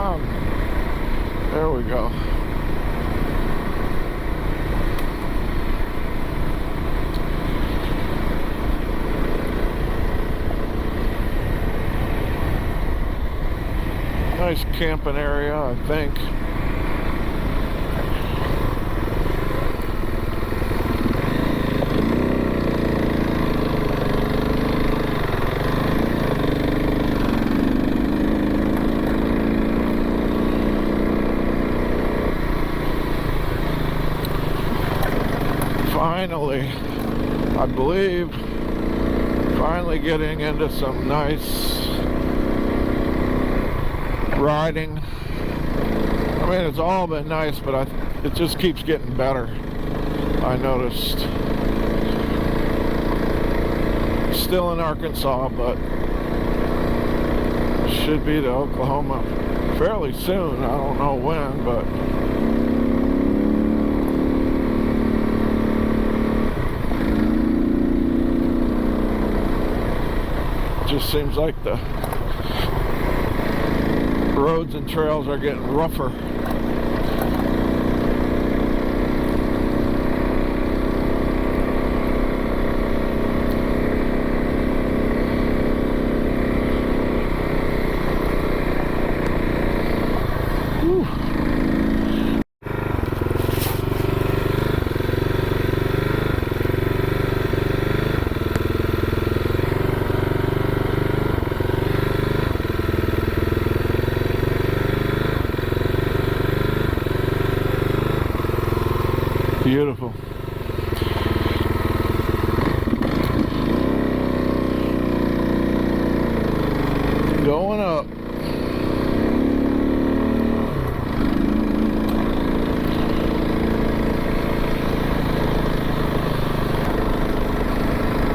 down. There we go. Nice camping area, I think. Finally, I believe, finally getting into some nice riding. I mean, it's all been nice, but it just keeps getting better. I noticed. Still in Arkansas, but should be to Oklahoma fairly soon. I don't know when, but just seems like the roads and trails are getting rougher. Whew. Beautiful. Going up.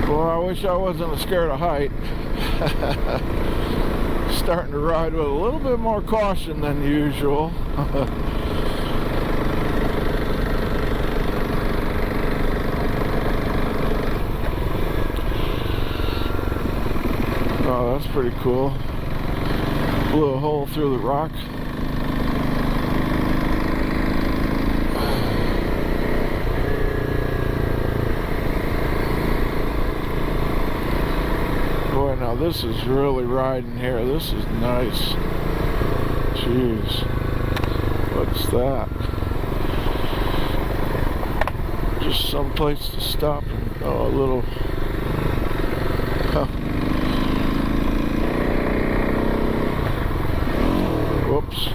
Boy, I wish I wasn't scared of height. Starting to ride with a little bit more caution than usual. Oh, that's pretty cool. Blew a hole through the rock. Boy, now this is really riding here. This is nice. Jeez. What's that? Just some place to stop and go a little. Huh. Whoops.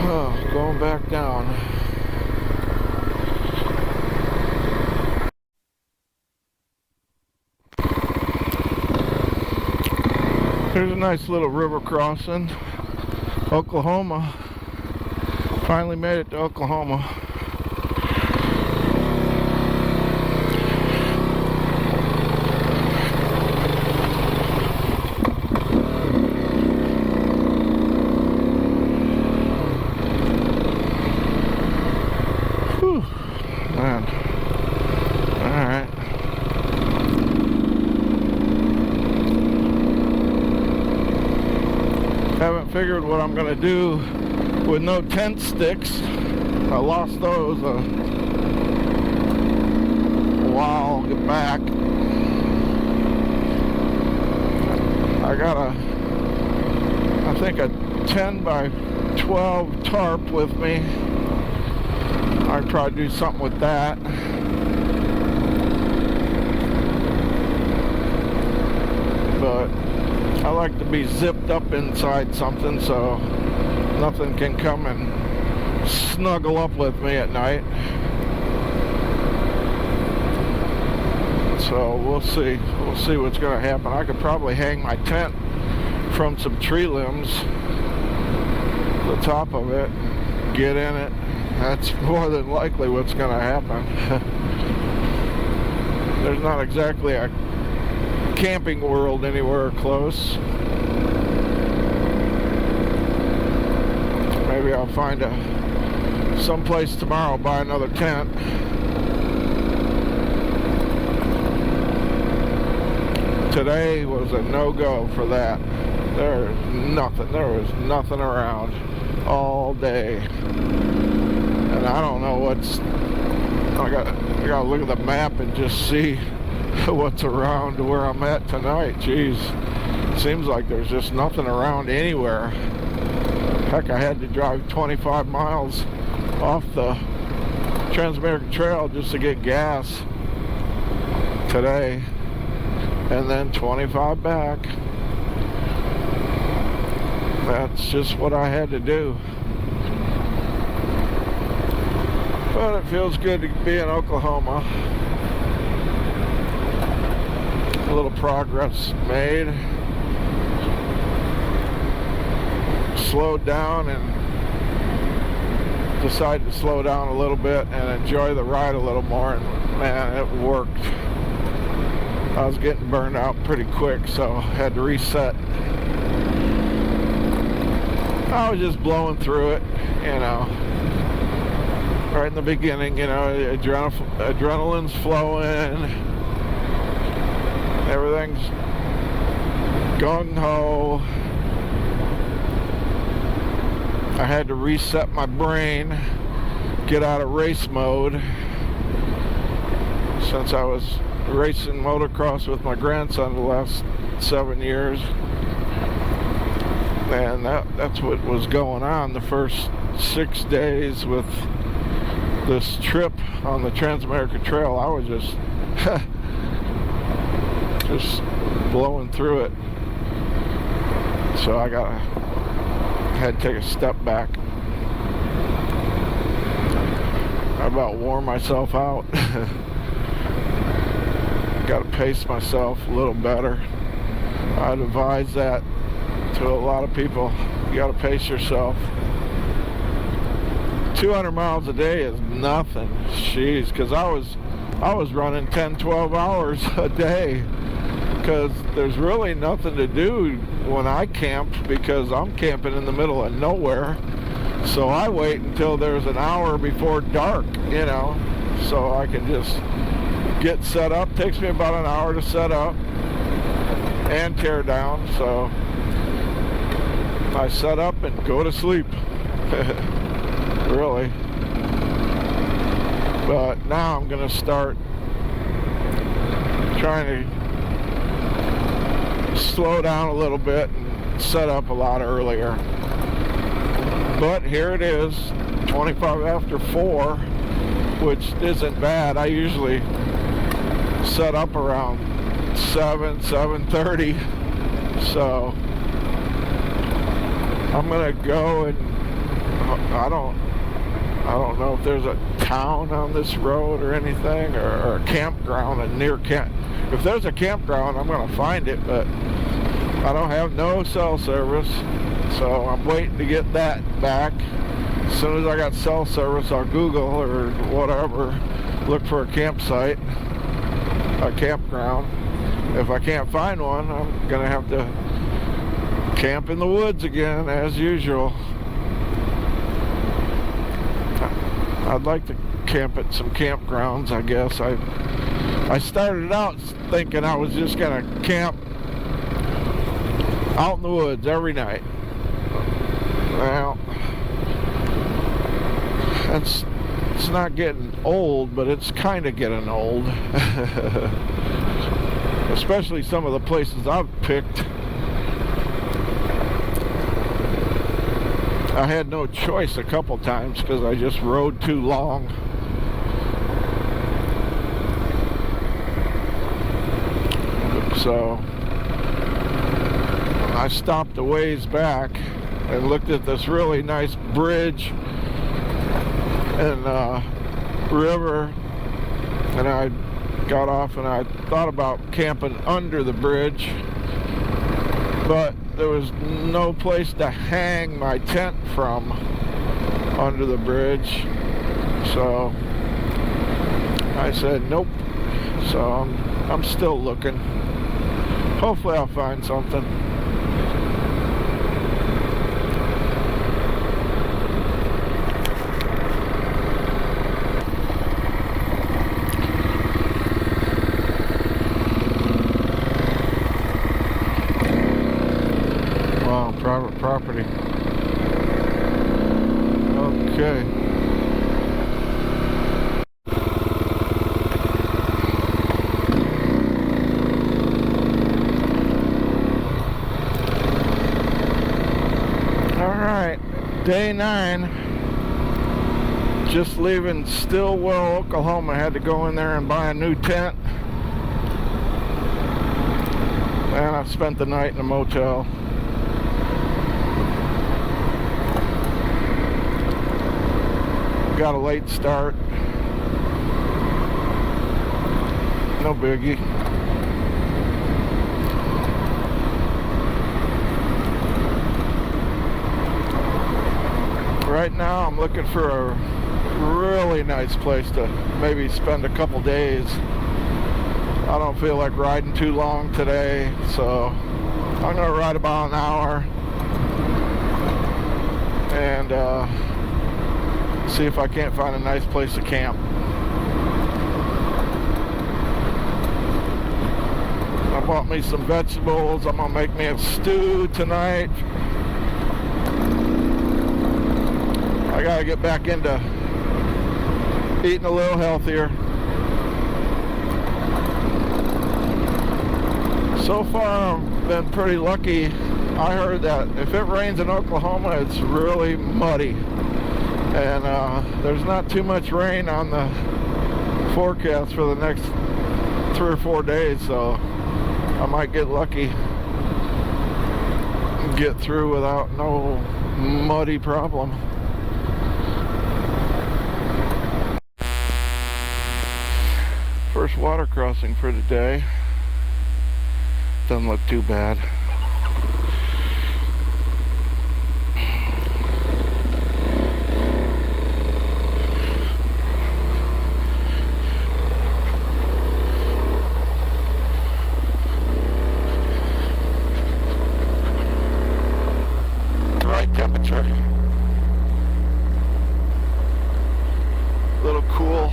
Oh, going back down. Here's a nice little river crossing. Oklahoma. Finally made it to Oklahoma. Whew. Man. Alright. Haven't figured what I'm gonna do with no tent sticks. I lost those a while back. I got I think a 10 by 12 tarp with me. I'd probably do something with that. But I like to be zipped up inside something so nothing can come and snuggle up with me at night. So we'll see. We'll see what's going to happen. I could probably hang my tent from some tree limbs, the top of it, get in it. That's more than likely what's going to happen. There's not exactly a camping world anywhere close. maybe I'll find someplace tomorrow, buy another tent. Today was a no-go for that. There was nothing around all day. And I don't know I gotta look at the map and just see what's around where I'm at tonight. Jeez. Seems like there's just nothing around anywhere. Heck, I had to drive 25 miles off the Transamerica Trail just to get gas today, and then 25 back. That's just what I had to do. But it feels good to be in Oklahoma. A little progress made. Slowed down and decided to slow down a little bit and enjoy the ride a little more, and man, it worked. I was getting burned out pretty quick, so I had to reset. I was just blowing through it, you know. Right in the beginning, you know, adrenaline's flowing, everything's gung-ho. I had to reset my brain, get out of race mode, since I was racing motocross with my grandson the last 7 years. And that's what was going on the first 6 days with this trip on the Transamerica Trail. I was just blowing through it. So I had to take a step back. I about wore myself out. Got to pace myself a little better. I'd advise that to a lot of people. You got to pace yourself. 200 miles a day is nothing. Jeez, because I was running 10-12 hours a day, because there's really nothing to do when I camp, because I'm camping in the middle of nowhere. So I wait until there's an hour before dark, you know, so I can just get set up. Takes me about an hour to set up and tear down, so I set up and go to sleep. Really. But now I'm gonna start trying to slow down a little bit and set up a lot earlier. But here it is, 25 after 4, which isn't bad. I usually set up around 7:30, so I'm gonna go, and I don't know if there's a town on this road or anything, or a campground, a near camp. If there's a campground, I'm gonna find it, but I don't have no cell service, so I'm waiting to get that back. As soon as I got cell service, I'll Google or whatever, look for a campsite, a campground. If I can't find one, I'm gonna have to camp in the woods again, as usual. I'd like to camp at some campgrounds, I guess. I started out thinking I was just gonna camp out in the woods every night. Well, it's not getting old, but it's kind of getting old. Especially some of the places I've picked. I had no choice a couple times because I just rode too long. So I stopped a ways back and looked at this really nice bridge and river, and I got off and I thought about camping under the bridge, but there was no place to hang my tent from under the bridge, so I said nope. So I'm still looking. Hopefully I'll find something. private property. Okay. Alright, day 9. Just leaving Stillwell, Oklahoma. I had to go in there and buy a new tent. And I've spent the night in a motel. Got a late start. No biggie. Right now I'm looking for a really nice place to maybe spend a couple days. I don't feel like riding too long today, so I'm gonna ride about an hour and see if I can't find a nice place to camp. I bought me some vegetables. I'm gonna make me a stew tonight. I gotta get back into eating a little healthier. So far I've been pretty lucky. I heard that if it rains in Oklahoma, it's really muddy. And there's not too much rain on the forecast for the next 3 or 4 days, so I might get lucky and get through without no muddy problem. First water crossing for the day. Doesn't look too bad. Right temperature. A little cool.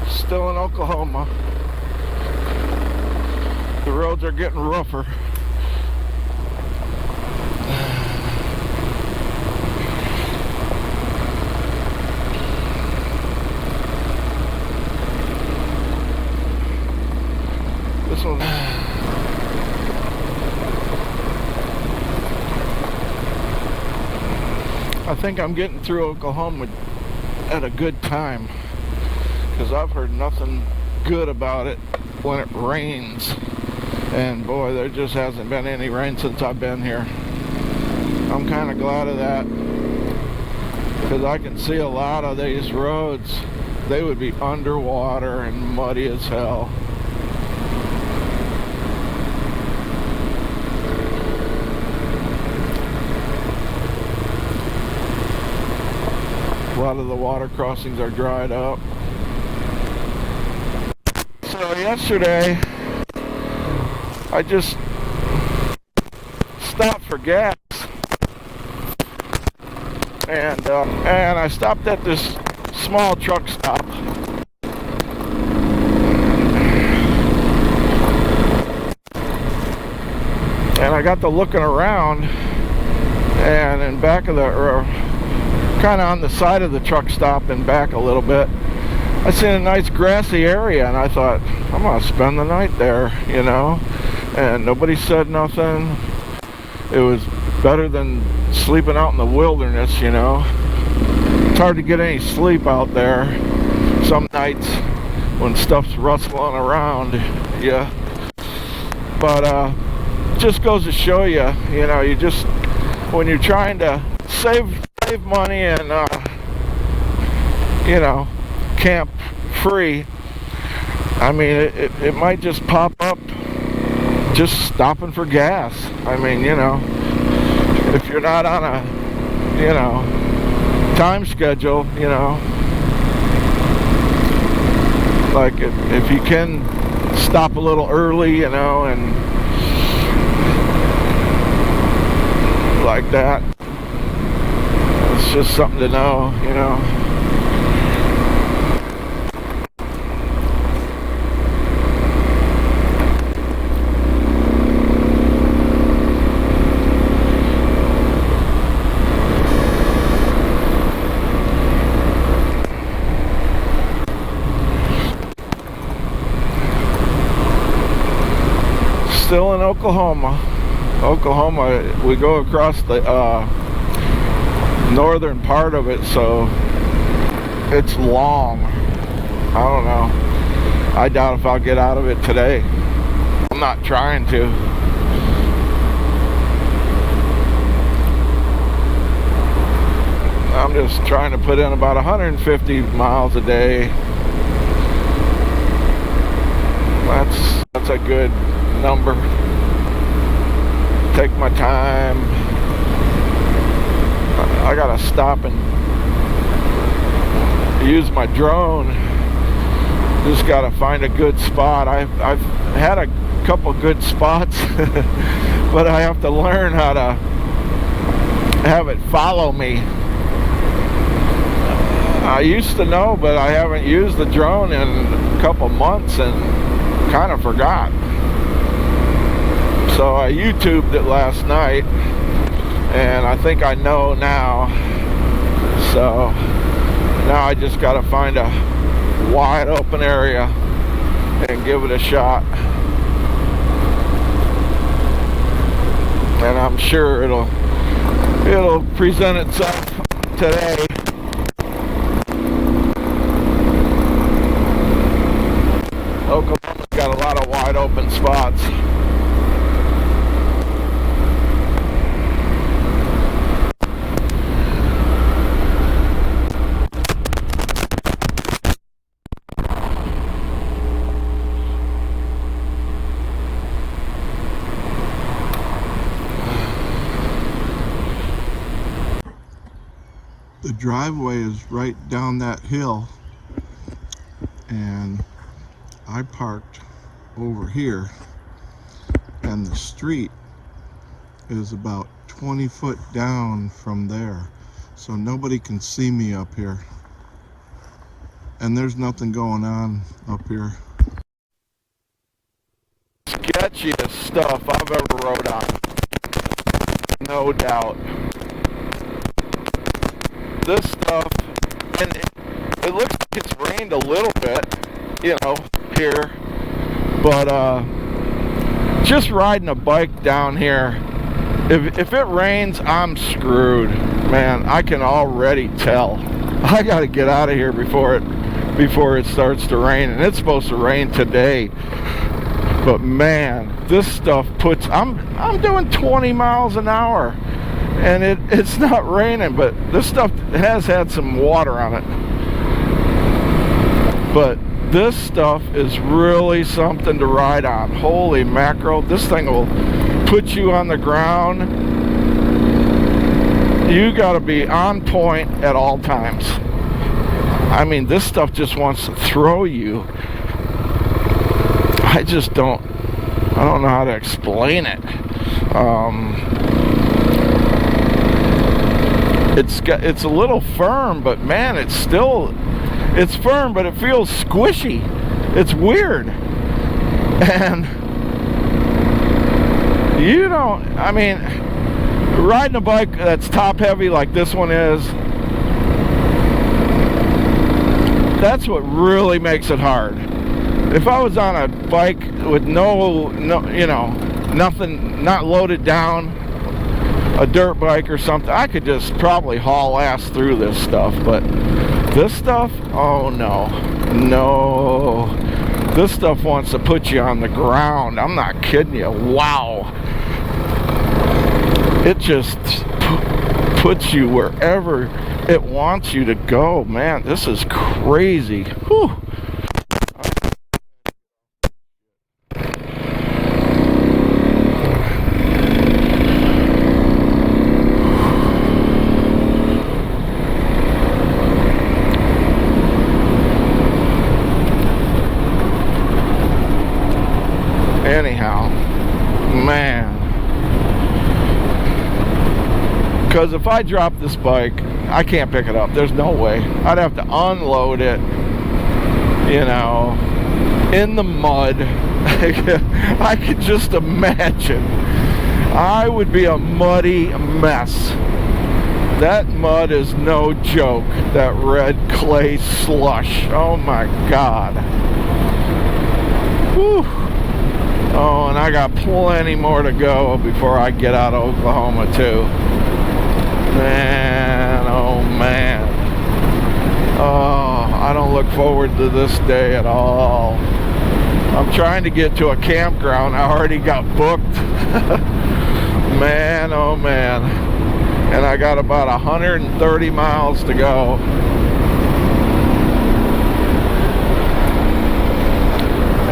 Still in Oklahoma. The roads are getting rougher. This one. I think I'm getting through Oklahoma at a good time, because I've heard nothing good about it when it rains. And boy, there just hasn't been any rain since I've been here. I'm kind of glad of that, because I can see a lot of these roads, they would be underwater and muddy as hell. A lot of the water crossings are dried up. So yesterday, I just stopped for gas, and I stopped at this small truck stop. And I got to looking around, and in back of the, kind of on the side of the truck stop and back a little bit, I seen a nice grassy area, and I thought, I'm gonna spend the night there, you know. And nobody said nothing. It was better than sleeping out in the wilderness, you know. It's hard to get any sleep out there some nights when stuff's rustling around you. But just goes to show you, you know, you just, when you're trying to save money and you know, camp free, I mean, it might just pop up just stopping for gas. I mean, you know, if you're not on a, you know, time schedule, you know, like if you can stop a little early, you know, and like that, it's just something to know, you know. Still in Oklahoma. We go across the northern part of it, so it's long. I don't know. I doubt if I'll get out of it today. I'm not trying to. I'm just trying to put in about 150 miles a day. That's a good number. Take my time. I gotta stop and use my drone. Just gotta find a good spot. I've had a couple good spots, but I have to learn how to have it follow me. I used to know, but I haven't used the drone in a couple months and kind of forgot. So I YouTubed it last night, and I think I know now. So now I just got to find a wide open area and give it a shot. And I'm sure it'll present itself today. Oklahoma's got a lot of wide open spots. The driveway is right down that hill, and I parked over here, and the street is about 20 foot down from there, so nobody can see me up here, and there's nothing going on up here. Sketchiest stuff I've ever rode on, no doubt. This stuff, and it looks like it's rained a little bit, you know, here, but just riding a bike down here, if it rains, I'm screwed, man. I can already tell. I gotta get out of here before it starts to rain, and it's supposed to rain today. But man, this stuff puts, I'm doing 20 miles an hour. And it's not raining, but this stuff has had some water on it. But this stuff is really something to ride on. Holy mackerel, this thing will put you on the ground. You gotta be on point at all times. I mean, this stuff just wants to throw you. I don't know how to explain it. It's a little firm, but man, it's firm, but it feels squishy. It's weird. And I mean, riding a bike that's top heavy like this one is, that's what really makes it hard. If I was on a bike with no, nothing, not loaded down, a dirt bike or something, I could just probably haul ass through this stuff. But this stuff, oh no, this stuff wants to put you on the ground. I'm not kidding you. Wow, it just puts you wherever it wants you to go. Man, this is crazy. Whew. Anyhow, man, because if I drop this bike, I can't pick it up. There's no way. I'd have to unload it, in the mud. I could just imagine. I would be a muddy mess. That mud is no joke. That red clay slush. Oh my God. Whew. Oh, and I got plenty more to go before I get out of Oklahoma too. Man, oh man. Oh, I don't look forward to this day at all. I'm trying to get to a campground. I already got booked. Man, oh man. And I got about 130 miles to go.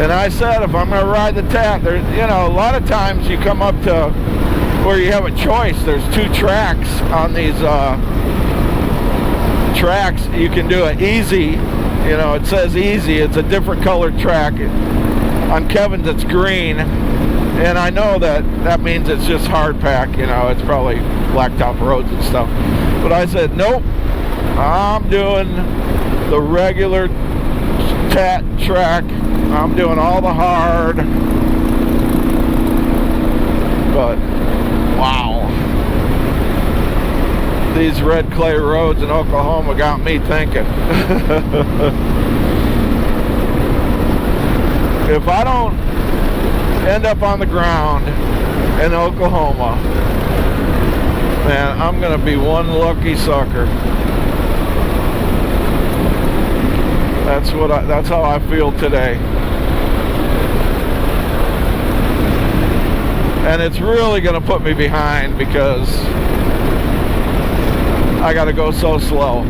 And I said, if I'm going to ride the TAT, there's, you know, a lot of times you come up to where you have a choice. There's two tracks on these tracks. You can do it easy. You know, it says easy. It's a different colored track. On Kevin's, it's green. And I know that means it's just hard pack. You know, it's probably blacktop roads and stuff. But I said, nope. I'm doing the regular TAT track. I'm doing all the hard, but wow, these red clay roads in Oklahoma got me thinking. If I don't end up on the ground in Oklahoma, man, I'm gonna be one lucky sucker. That's how I feel today. And it's really going to put me behind because I got to go so slow.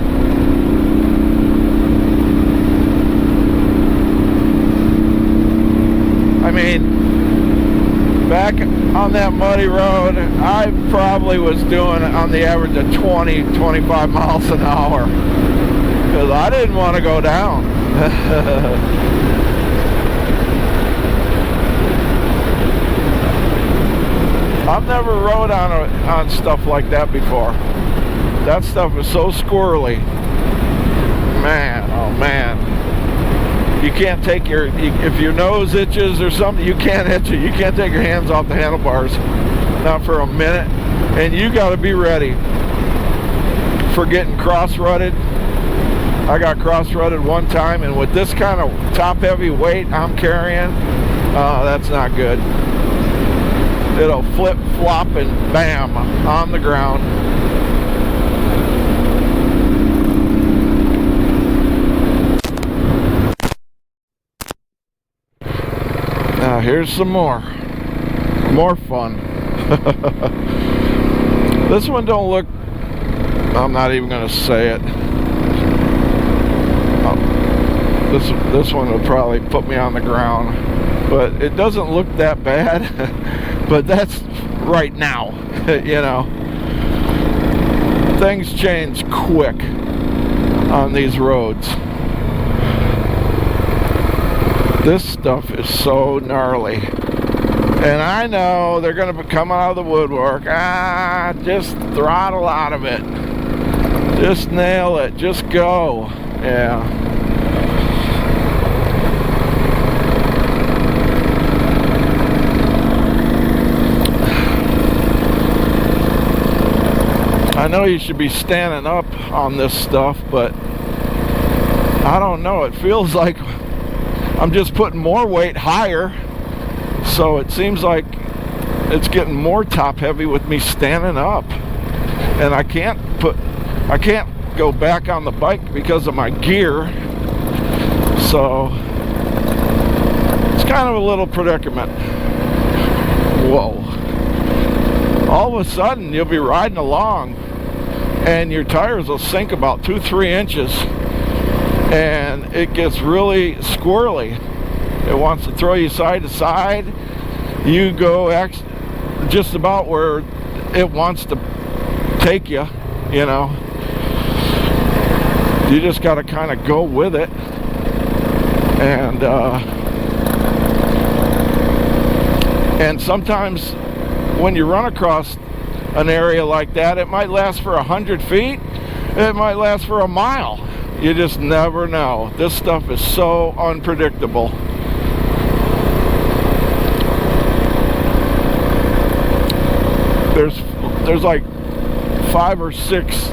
I mean, back on that muddy road, I probably was doing on the average of 20-25 miles an hour because I didn't want to go down. I've never rode on stuff like that before. That stuff is so squirrely. Man, oh man. You can't take if your nose itches or something, you can't itch it. You can't take your hands off the handlebars. Not for a minute. And you got to be ready for getting cross-rutted. I got cross-rutted one time, and with this kind of top-heavy weight I'm carrying, that's not good. It'll flip, flop, and bam, on the ground. Now here's some more fun. This one don't look, I'm not even going to say it. This one will probably put me on the ground, but it doesn't look that bad. But that's right now. You know, things change quick on these roads. This stuff is so gnarly, and I know they're going to come out of the woodwork. Just throttle out of it, just nail it, just go. Yeah. I know you should be standing up on this stuff, but I don't know. It feels like I'm just putting more weight higher, so it seems like it's getting more top heavy with me standing up, and I can't go back on the bike because of my gear, so it's kind of a little predicament. Whoa. All of a sudden you'll be riding along and your tires will sink about 2-3 inches, and it gets really squirrely. It wants to throw you side to side. You go just about where it wants to take you, you know. You just got to kind of go with it. And sometimes when you run across an area like that, it might last for 100 feet, it might last for a mile. You just never know. This stuff is so unpredictable. There's like 5 or 6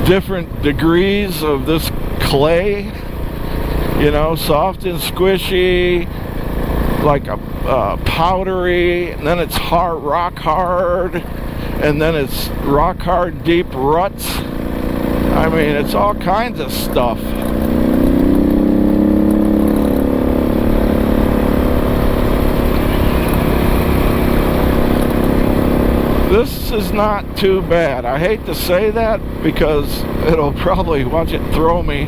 different degrees of this clay, You know, soft and squishy, like a powdery, and then it's hard, rock hard, and then it's rock hard deep ruts. I mean, it's all kinds of stuff. This is not too bad. I hate to say that because it'll probably watch it throw me,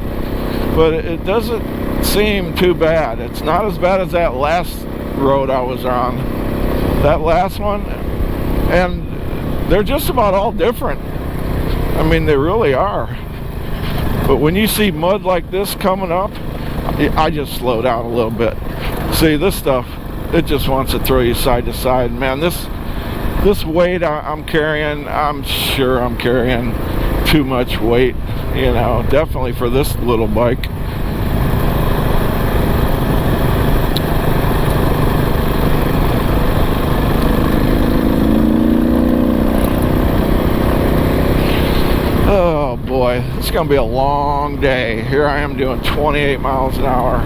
but it doesn't seem too bad. It's not as bad as that last road I was on. That last one, and they're just about all different. I mean, they really are. But when you see mud like this coming up, I just slow down a little bit. See, this stuff, it just wants to throw you side to side. Man, this weight I'm carrying, I'm sure I'm carrying too much weight, you know, definitely for this little bike. Oh boy, it's gonna be a long day. Here I am doing 28 miles an hour.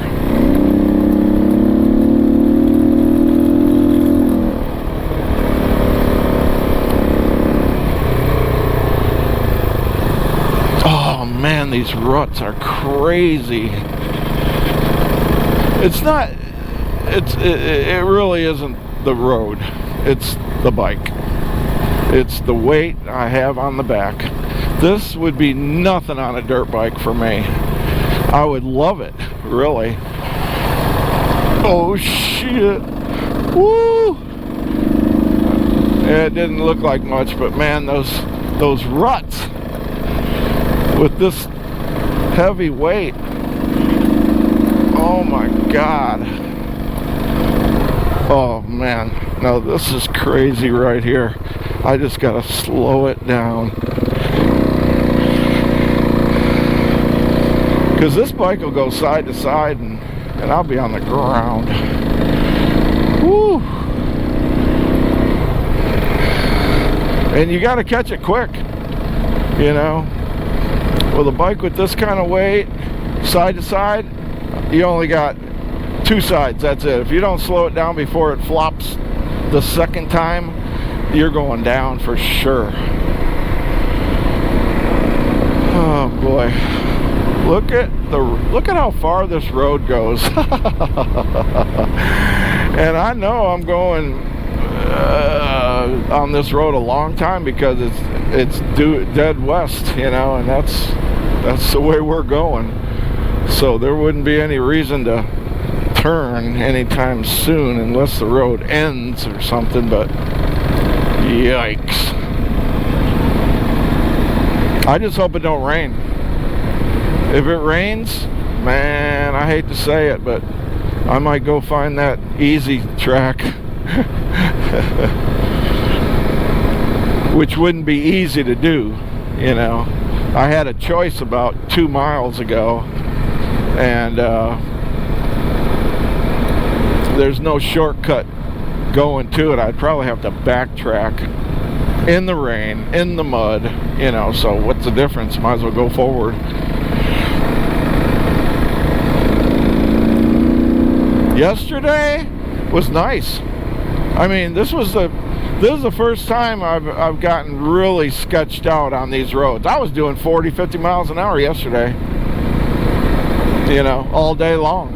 Man, these ruts are crazy. It's not, it really isn't the road. It's the bike. It's the weight I have on the back. This would be nothing on a dirt bike for me. I would love it, really. Oh shit. Woo! It didn't look like much, but man, those ruts with this heavy weight, oh my god. Oh man, no, this is crazy right here. I just gotta slow it down, because this bike will go side to side and I'll be on the ground. Woo! And you gotta catch it quick, you know. With a bike with this kind of weight, side to side, you only got two sides, that's it. If you don't slow it down before it flops the second time, you're going down for sure. Oh boy. Look at how far this road goes. And I know I'm going on this road a long time because it's dead west, you know, and that's the way we're going. So there wouldn't be any reason to turn anytime soon unless the road ends or something, but yikes. I just hope it don't rain. If it rains, man, I hate to say it, but I might go find that easy track. Which wouldn't be easy to do, you know. I had a choice about 2 miles ago, and there's no shortcut going to it. I'd probably have to backtrack in the rain, in the mud, you know, so what's the difference? Might as well go forward. Yesterday was nice. I mean, this is the first time I've gotten really sketched out on these roads. I was doing 40, 50 miles an hour yesterday, you know, all day long.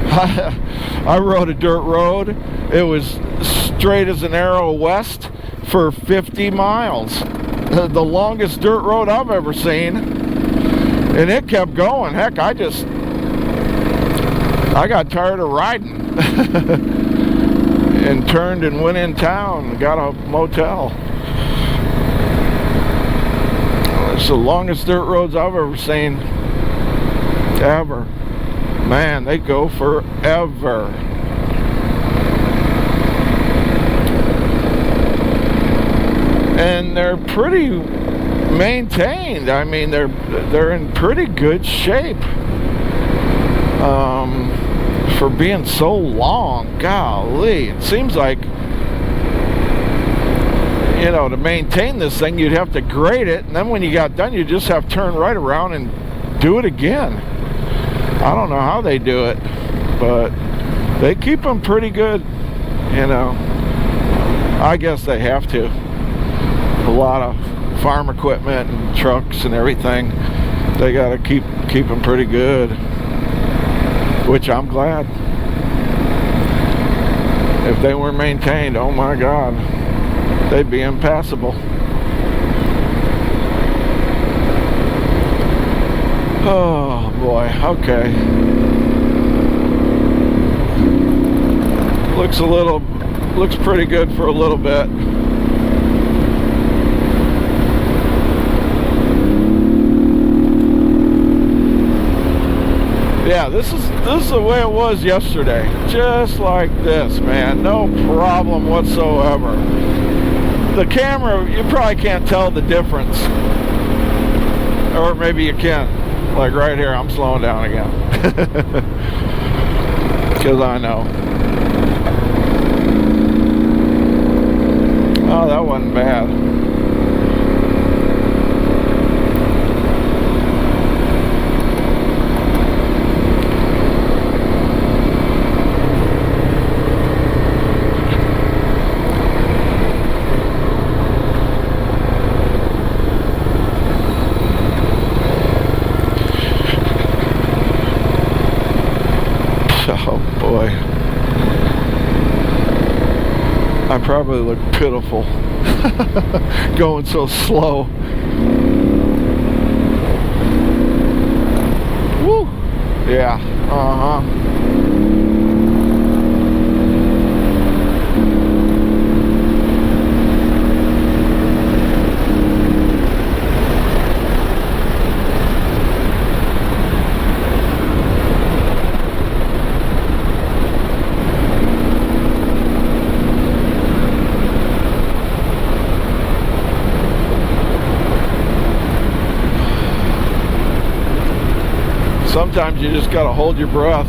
I rode a dirt road. It was straight as an arrow west for 50 miles. The longest dirt road I've ever seen. And it kept going. Heck, I got tired of riding. And turned and went in town and got a motel. It's the longest dirt roads I've ever seen. Ever. Man, they go forever. And they're pretty maintained. I mean, they're in pretty good shape. For being so long, golly, it seems like, you know, to maintain this thing, you'd have to grade it, and then when you got done, you just have to turn right around and do it again. I don't know how they do it, but they keep them pretty good, you know. I guess they have to. A lot of farm equipment and trucks and everything, they gotta keep them pretty good, which I'm glad. If they were maintained, oh my God, they'd be impassable. Oh boy, okay. Looks pretty good for a little bit. Yeah, this is the way it was yesterday. Just like this, man. No problem whatsoever. The camera, you probably can't tell the difference. Or maybe you can. Like right here, I'm slowing down again. Because I know. Oh, that wasn't bad. Oh boy. I probably look pitiful going so slow. Woo! Yeah, sometimes you just gotta hold your breath.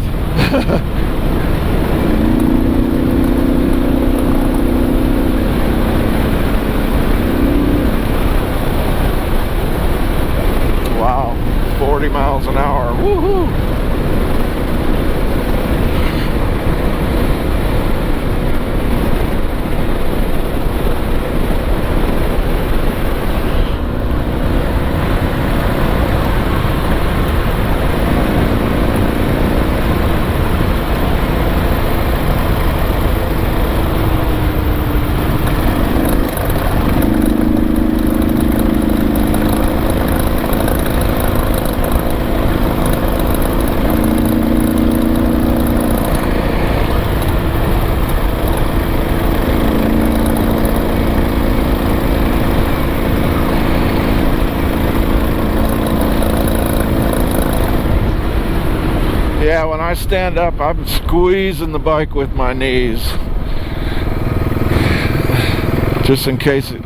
Wow, 40 miles an hour. Woohoo! Yeah, when I stand up, I'm squeezing the bike with my knees. Just in case it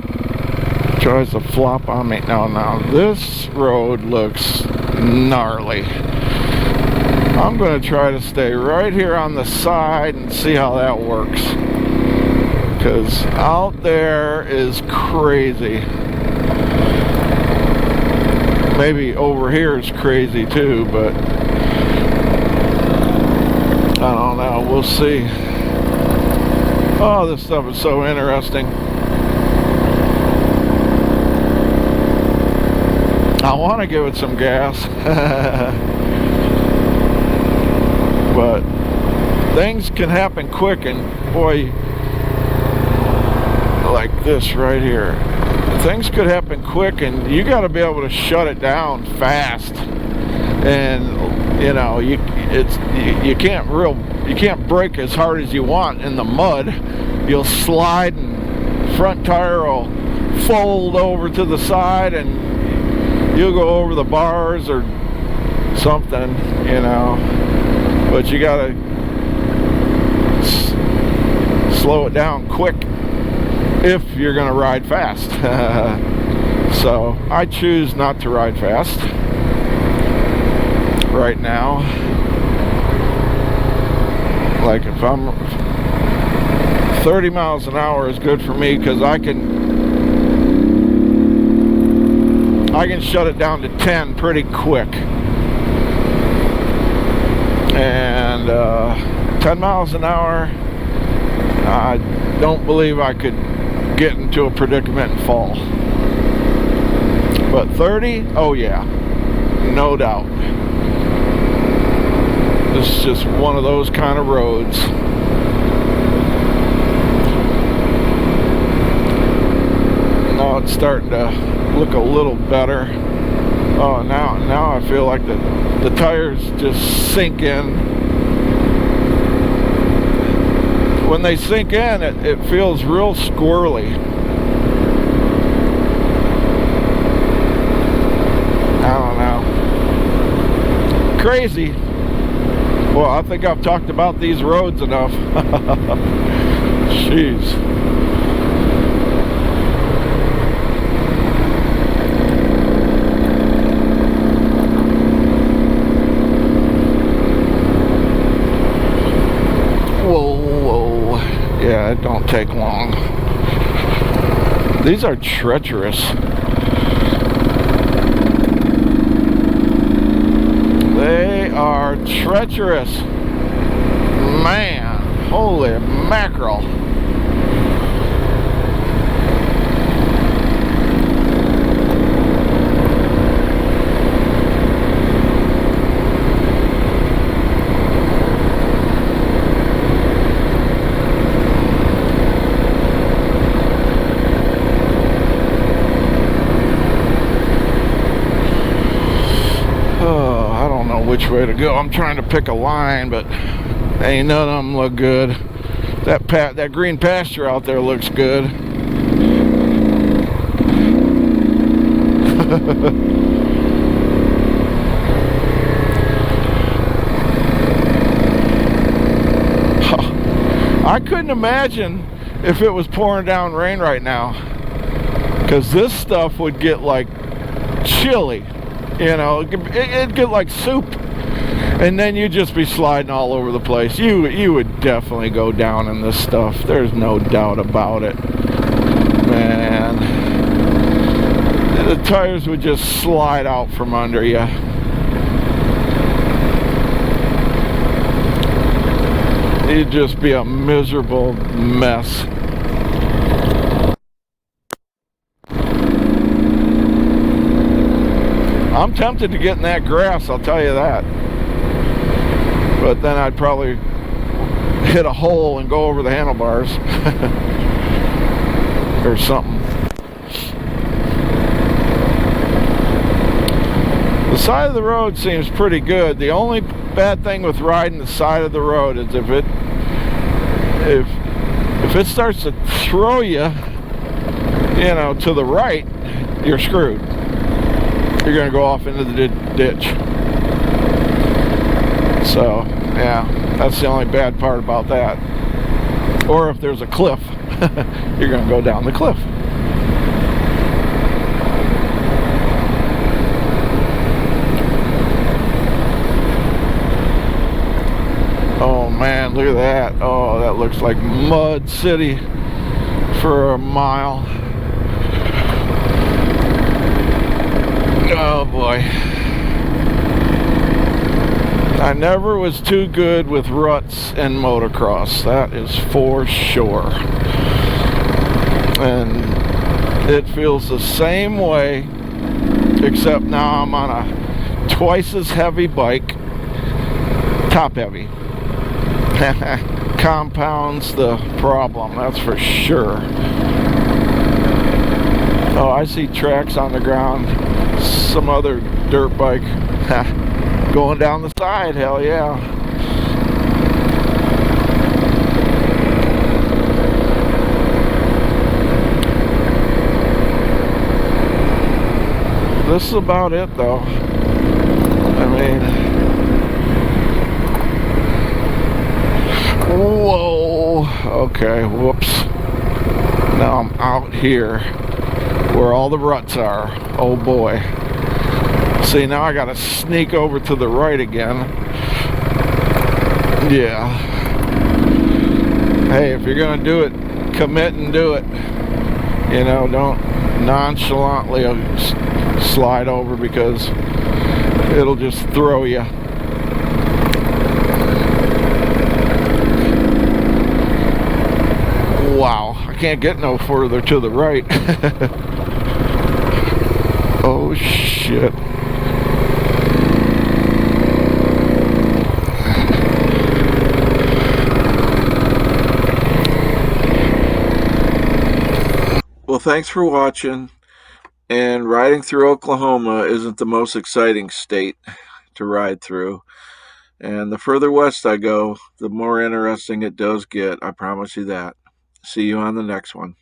tries to flop on me. Now, this road looks gnarly. I'm going to try to stay right here on the side and see how that works. Because out there is crazy. Maybe over here is crazy too, but I don't know, we'll see. Oh, this stuff is so interesting. I want to give it some gas. But things can happen quick, and boy, like this right here. Things could happen quick, and you got to be able to shut it down fast. And you know, you can't brake as hard as you want in the mud. You'll slide, and front tire will fold over to the side, and you'll go over the bars or something, you know. But you gotta slow it down quick if you're gonna ride fast. So I choose not to ride fast right now. Like if I'm 30 miles an hour is good for me, because I can shut it down to 10 pretty quick. And 10 miles an hour, I don't believe I could get into a predicament and fall. But 30, oh yeah, no doubt. This is just one of those kind of roads. Now it's starting to look a little better. Oh, now I feel like the tires just sink in. When they sink in, it feels real squirrely. I don't know. Crazy. Well, I think I've talked about these roads enough. Jeez. Whoa. Yeah, it don't take long. These are treacherous. They are treacherous. Man, holy mackerel. Which way to go. I'm trying to pick a line, but ain't none of them look good. That green pasture out there looks good. I couldn't imagine if it was pouring down rain right now, because this stuff would get like chilly. You know, it'd get like soup, and then you'd just be sliding all over the place. You would definitely go down in this stuff. There's no doubt about it, man. The tires would just slide out from under you. It'd just be a miserable mess. I'm tempted to get in that grass, I'll tell you that. But then I'd probably hit a hole and go over the handlebars. Or something. The side of the road seems pretty good. The only bad thing with riding the side of the road is if it starts to throw you, you know, to the right, you're screwed. You're going to go off into the ditch. So, yeah, that's the only bad part about that. Or if there's a cliff, you're going to go down the cliff. Oh man, look at that. Oh, that looks like Mud City for a mile. Oh boy. I never was too good with ruts and motocross, that is for sure. And it feels the same way, except now I'm on a twice as heavy bike, top heavy. Compounds the problem, that's for sure. Oh, I see tracks on the ground. Some other dirt bike going down the side, hell yeah. This is about it though. I mean, whoa, okay, whoops. Now I'm out here where all the ruts are. Oh boy. See, now I gotta sneak over to the right again. Yeah. Hey, if you're gonna do it, commit and do it. You know, don't nonchalantly slide over because it'll just throw you. can't get no further to the right. Oh shit. Well, thanks for watching. And riding through Oklahoma isn't the most exciting state to ride through. And the further west I go, the more interesting it does get. I promise you that. See you on the next one.